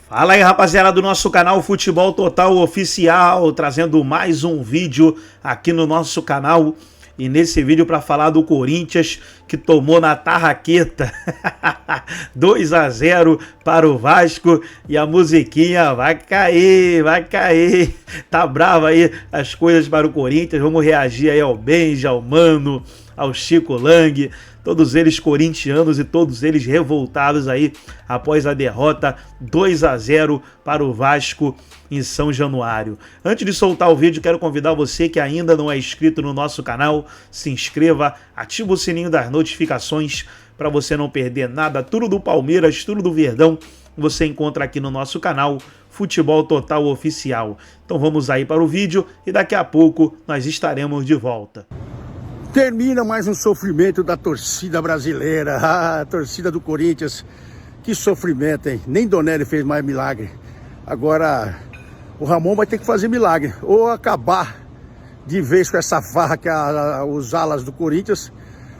Fala aí, rapaziada do nosso canal Futebol Total Oficial, trazendo mais um vídeo aqui no nosso canal. E nesse vídeo para falar do Corinthians, que tomou na tarraqueta 2-0 para o Vasco. E a musiquinha vai cair, vai cair. Tá brava aí as coisas para o Corinthians. Vamos reagir aí ao Benja, ao Mano, ao Chico Lang, todos eles corintianos e todos eles revoltados aí após a derrota 2-0 para o Vasco em São Januário. Antes de soltar o vídeo, quero convidar você que ainda não é inscrito no nosso canal, se inscreva, ativa o sininho das notificações para você não perder nada, tudo do Palmeiras, tudo do Verdão, você encontra aqui no nosso canal Futebol Total Oficial. Então vamos aí para o vídeo e daqui a pouco nós estaremos de volta. Termina mais um sofrimento da torcida brasileira, a torcida do Corinthians. Que sofrimento, hein? Nem Donelli fez mais milagre. Agora o Ramon vai ter que fazer milagre, ou acabar de vez com essa farra que os alas do Corinthians,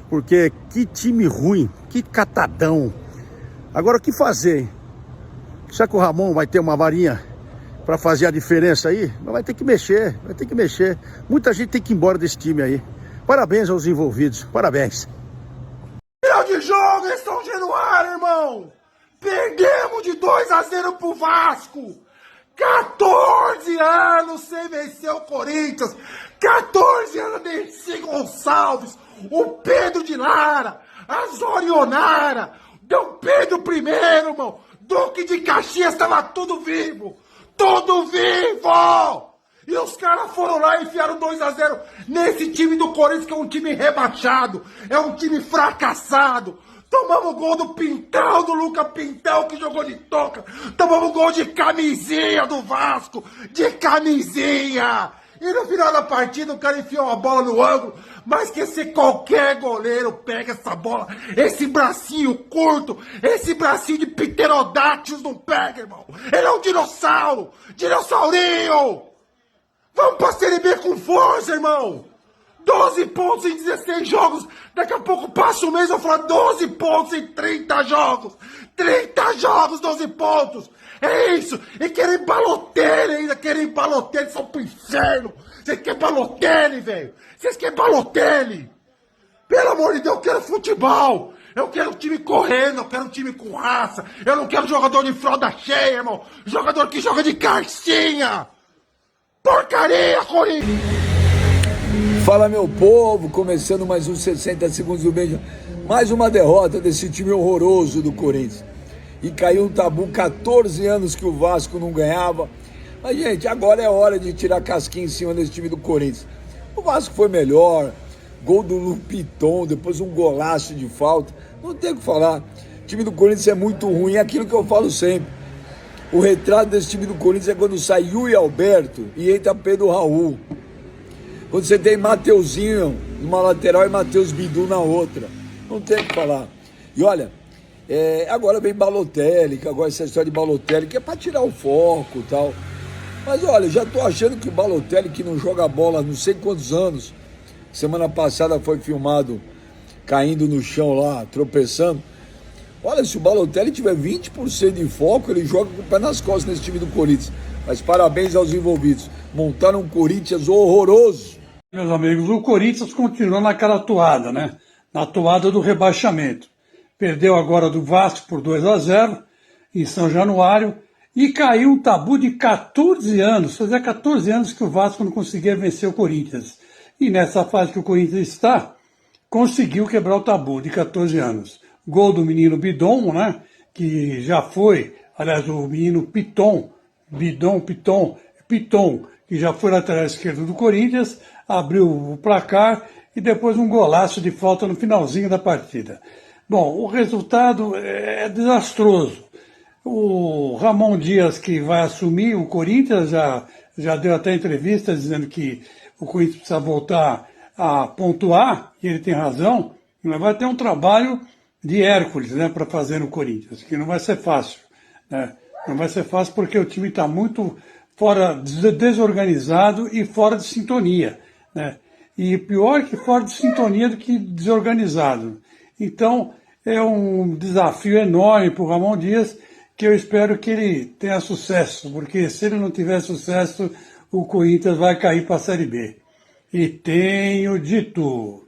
porque que time ruim, que catadão. Agora o que fazer, hein? Será que o Ramon vai ter uma varinha para fazer a diferença aí? Mas vai ter que mexer, vai ter que mexer. Muita gente tem que ir embora desse time aí. Parabéns aos envolvidos, parabéns. Final de jogo em São Januário, irmão. Perdemos de 2-0 pro Vasco. 14 anos sem vencer o Corinthians. 14 anos Dercy Gonçalves, o Pedro de Lara, a Zorionara, Dom Pedro I, irmão. Duque de Caxias, tava tudo vivo. Tudo vivo! E os caras foram lá e enfiaram 2-0 nesse time do Corinthians, que é um time rebaixado, é um time fracassado. Tomamos gol do Pintão, do Luca Pintão, que jogou de toca. Tomamos gol de camisinha do Vasco, de camisinha. E no final da partida o cara enfiou a bola no ângulo, mas que se qualquer goleiro pega essa bola, esse bracinho curto, esse bracinho de pterodáctilos não pega, irmão. Ele é um dinossauro, dinossaurinho. Vamos pra Série B com força, irmão! 12 pontos em 16 jogos! Daqui a pouco passa um mês, eu vou falar 12 pontos em 30 jogos! 30 jogos, 12 pontos! É isso! E querem Balotelli ainda, querem Balotelli, são pro inferno! Vocês querem Balotelli, velho! Vocês querem Balotelli! Pelo amor de Deus, eu quero futebol! Eu quero um time correndo, eu quero um time com raça! Eu não quero jogador de fralda cheia, irmão! Jogador que joga de carcinha! Porcaria, Corinthians! Fala, meu povo, começando mais uns 60 segundos do Benja. Mais uma derrota desse time horroroso do Corinthians. E caiu um tabu, 14 anos que o Vasco não ganhava. Mas, gente, agora é hora de tirar casquinha em cima desse time do Corinthians. O Vasco foi melhor, gol do Lupiton, depois um golaço de falta. Não tem o que falar. O time do Corinthians é muito ruim, é aquilo que eu falo sempre. O retrato desse time do Corinthians é quando sai Yuri Alberto e entra Pedro Raul. Quando você tem Mateuzinho numa lateral e Matheus Bidu na outra. Não tem o que falar. E olha, agora vem Balotelli, que agora essa história de Balotelli, que é para tirar o foco e tal. Mas olha, já tô achando que o Balotelli, que não joga bola há não sei quantos anos, semana passada foi filmado caindo no chão lá, tropeçando. Olha, se o Balotelli tiver 20% de foco, ele joga com o pé nas costas nesse time do Corinthians. Mas parabéns aos envolvidos. Montaram um Corinthians horroroso. Meus amigos, o Corinthians continuou naquela toada, né? Na toada do rebaixamento. Perdeu agora do Vasco por 2-0 em São Januário e caiu um tabu de 14 anos. Fazia 14 anos que o Vasco não conseguia vencer o Corinthians. E nessa fase que o Corinthians está, conseguiu quebrar o tabu de 14 anos. Gol do menino Bidon, né? Que já foi, aliás, o menino Piton, que já foi lateral esquerdo do Corinthians, abriu o placar e depois um golaço de falta no finalzinho da partida. Bom, o resultado é desastroso. O Ramon Dias, que vai assumir o Corinthians, já deu até entrevista dizendo que o Corinthians precisa voltar a pontuar, e ele tem razão, mas vai ter um trabalho de Hércules, né, para fazer no Corinthians, que não vai ser fácil, né? Não vai ser fácil porque o time está muito desorganizado e fora de sintonia, né? E pior que fora de sintonia do que desorganizado. Então, é um desafio enorme para o Ramon Dias que eu espero que ele tenha sucesso, porque se ele não tiver sucesso, o Corinthians vai cair para a Série B. E tenho dito.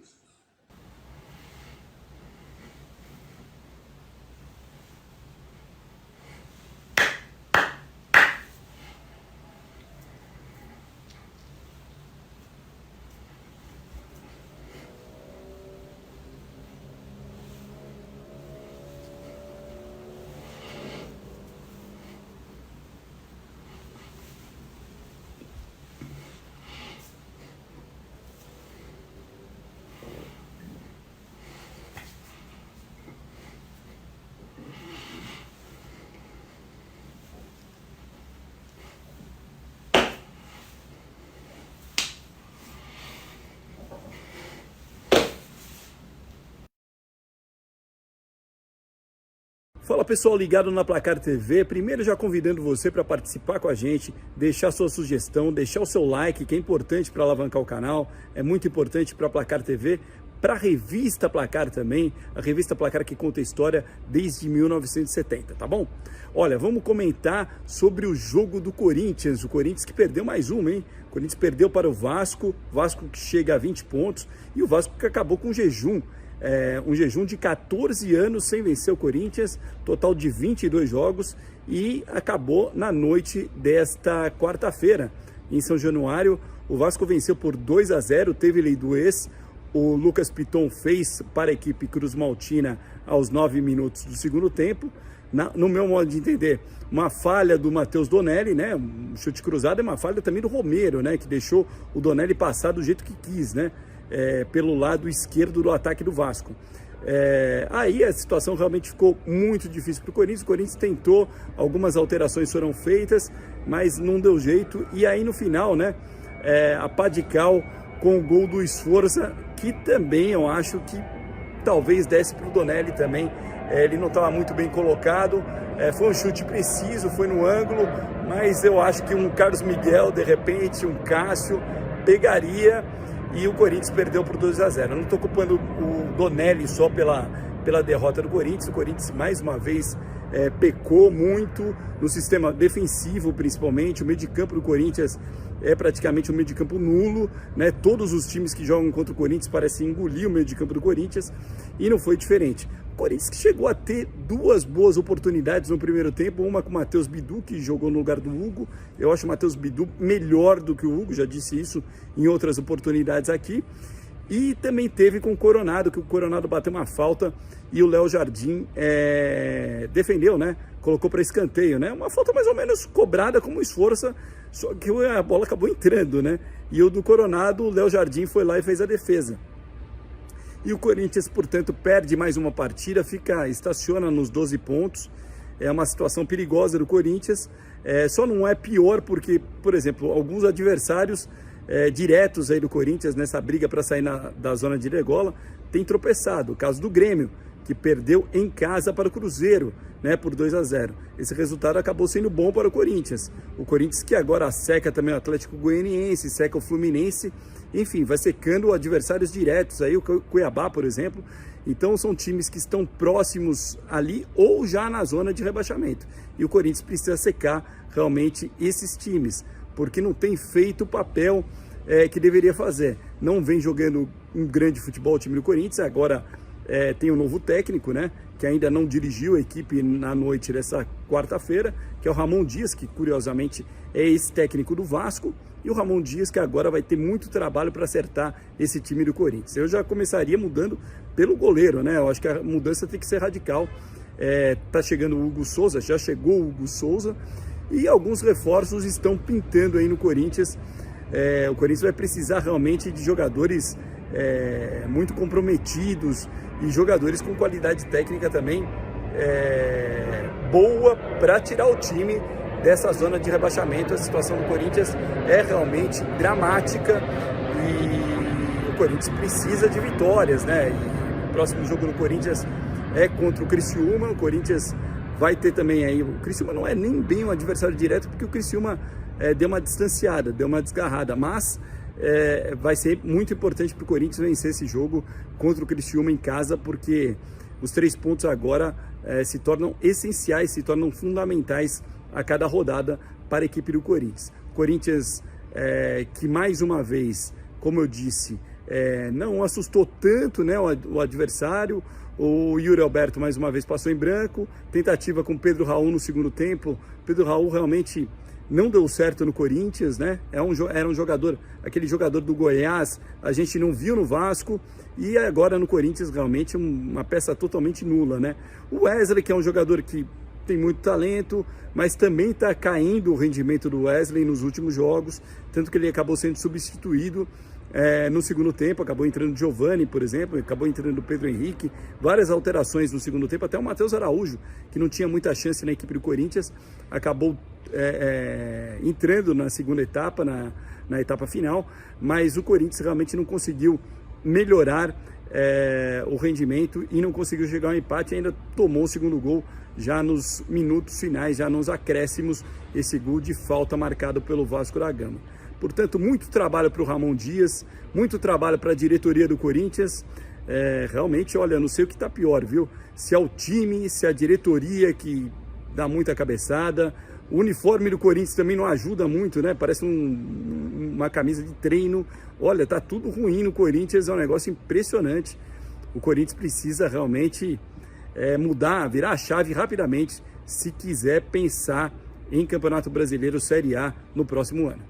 Fala pessoal ligado na Placar TV, primeiro já convidando você para participar com a gente, deixar sua sugestão, deixar o seu like, que é importante para alavancar o canal, é muito importante para a Placar TV, para a revista Placar também, a revista Placar que conta a história desde 1970, tá bom? Olha, vamos comentar sobre o jogo do Corinthians, o Corinthians que perdeu mais uma, hein? O Corinthians perdeu para o Vasco que chega a 20 pontos e o Vasco que acabou com um jejum de 14 anos sem vencer o Corinthians, total de 22 jogos, e acabou na noite desta quarta-feira em São Januário. O Vasco venceu por 2-0, teve lei do ex, o Lucas Piton fez para a equipe Cruz Maltina aos 9 minutos do segundo tempo. No meu modo de entender, uma falha do Matheus Donelli, né? Um chute cruzado, é uma falha também do Romero, né? Que deixou o Donelli passar do jeito que quis, né? Pelo lado esquerdo do ataque do Vasco. Aí a situação realmente ficou muito difícil para o Corinthians tentou, algumas alterações foram feitas, mas não deu jeito, e aí no final, né, a pá de cal com o gol do Sforza, que também eu acho que talvez desse para o Donelli também, ele não estava muito bem colocado, foi um chute preciso, foi no ângulo, mas eu acho que um Carlos Miguel, de repente, um Cássio, pegaria, e o Corinthians perdeu por 2-0. Eu não estou culpando o Donelli só pela derrota do Corinthians. O Corinthians, mais uma vez, pecou muito no sistema defensivo, principalmente. O meio de campo do Corinthians é praticamente um meio de campo nulo, né? Todos os times que jogam contra o Corinthians parecem engolir o meio de campo do Corinthians, e não foi diferente. O Corinthians que chegou a ter duas boas oportunidades no primeiro tempo, uma com o Matheus Bidu, que jogou no lugar do Hugo. Eu acho o Matheus Bidu melhor do que o Hugo, já disse isso em outras oportunidades aqui. E também teve com o Coronado, que o Coronado bateu uma falta e o Léo Jardim defendeu, né? Colocou para escanteio, né? Uma falta mais ou menos cobrada como esforço, só que a bola acabou entrando, né? E o do Coronado, o Léo Jardim foi lá e fez a defesa. E o Corinthians, portanto, perde mais uma partida, estaciona nos 12 pontos. É uma situação perigosa do Corinthians. Só não é pior porque, por exemplo, alguns adversários diretos aí do Corinthians nessa briga para sair da zona de degola têm tropeçado. O caso do Grêmio, que perdeu em casa para o Cruzeiro, né, por 2-0. Esse resultado acabou sendo bom para o Corinthians. O Corinthians que agora seca também o Atlético Goianiense, seca o Fluminense, enfim, vai secando adversários diretos, aí o Cuiabá, por exemplo. Então são times que estão próximos ali ou já na zona de rebaixamento. E o Corinthians precisa secar realmente esses times, porque não tem feito o papel que deveria fazer. Não vem jogando um grande futebol o time do Corinthians, agora tem um novo técnico, né, que ainda não dirigiu a equipe na noite dessa quarta-feira, que é o Ramon Dias, que curiosamente é esse técnico do Vasco, e o Ramon Dias que agora vai ter muito trabalho para acertar esse time do Corinthians. Eu já começaria mudando pelo goleiro, né? Eu acho que a mudança tem que ser radical. Tá chegando o Hugo Souza, já chegou o Hugo Souza, e alguns reforços estão pintando aí no Corinthians. O Corinthians vai precisar realmente de jogadores muito comprometidos e jogadores com qualidade técnica também boa para tirar o time dessa zona de rebaixamento. A situação do Corinthians é realmente dramática e o Corinthians precisa de vitórias, né? E o próximo jogo do Corinthians é contra o Criciúma. O Corinthians vai ter também aí, o Criciúma não é nem bem um adversário direto, porque o Criciúma deu uma distanciada, deu uma desgarrada, mas vai ser muito importante para o Corinthians vencer esse jogo contra o Criciúma em casa, porque Os 3 pontos agora se tornam essenciais, se tornam fundamentais a cada rodada para a equipe do Corinthians. Corinthians que mais uma vez, como eu disse, não assustou tanto, né, o adversário. O Yuri Alberto mais uma vez passou em branco, tentativa com Pedro Raul no segundo tempo. Pedro Raul realmente não deu certo no Corinthians, né? Era um jogador, aquele jogador do Goiás, a gente não viu no Vasco, e agora no Corinthians realmente uma peça totalmente nula, né? O Wesley, que é um jogador que tem muito talento, mas também está caindo o rendimento do Wesley nos últimos jogos, tanto que ele acabou sendo substituído no segundo tempo. Acabou entrando o Giovani, por exemplo, acabou entrando o Pedro Henrique, várias alterações no segundo tempo, até o Matheus Araújo, que não tinha muita chance na equipe do Corinthians, acabou entrando na segunda etapa, na etapa final, mas o Corinthians realmente não conseguiu melhorar o rendimento e não conseguiu chegar ao empate, ainda tomou o segundo gol já nos minutos finais, já nos acréscimos, esse gol de falta marcado pelo Vasco da Gama. Portanto, muito trabalho para o Ramon Dias, muito trabalho para a diretoria do Corinthians. Realmente, olha, não sei o que está pior, viu? Se é o time, se é a diretoria que dá muita cabeçada. O uniforme do Corinthians também não ajuda muito, né? Parece uma camisa de treino. Olha, tá tudo ruim no Corinthians, é um negócio impressionante. O Corinthians precisa realmente mudar, virar a chave rapidamente, se quiser pensar em Campeonato Brasileiro Série A no próximo ano.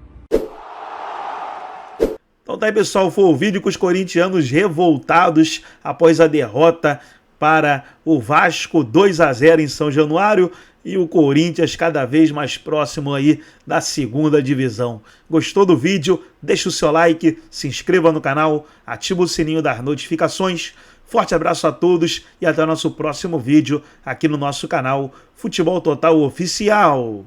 Então tá aí, pessoal, foi o vídeo com os corintianos revoltados após a derrota para o Vasco 2-0 em São Januário e o Corinthians cada vez mais próximo aí da segunda divisão. Gostou do vídeo? Deixa o seu like, se inscreva no canal, ativa o sininho das notificações. Forte abraço a todos e até o nosso próximo vídeo aqui no nosso canal Futebol Total Oficial.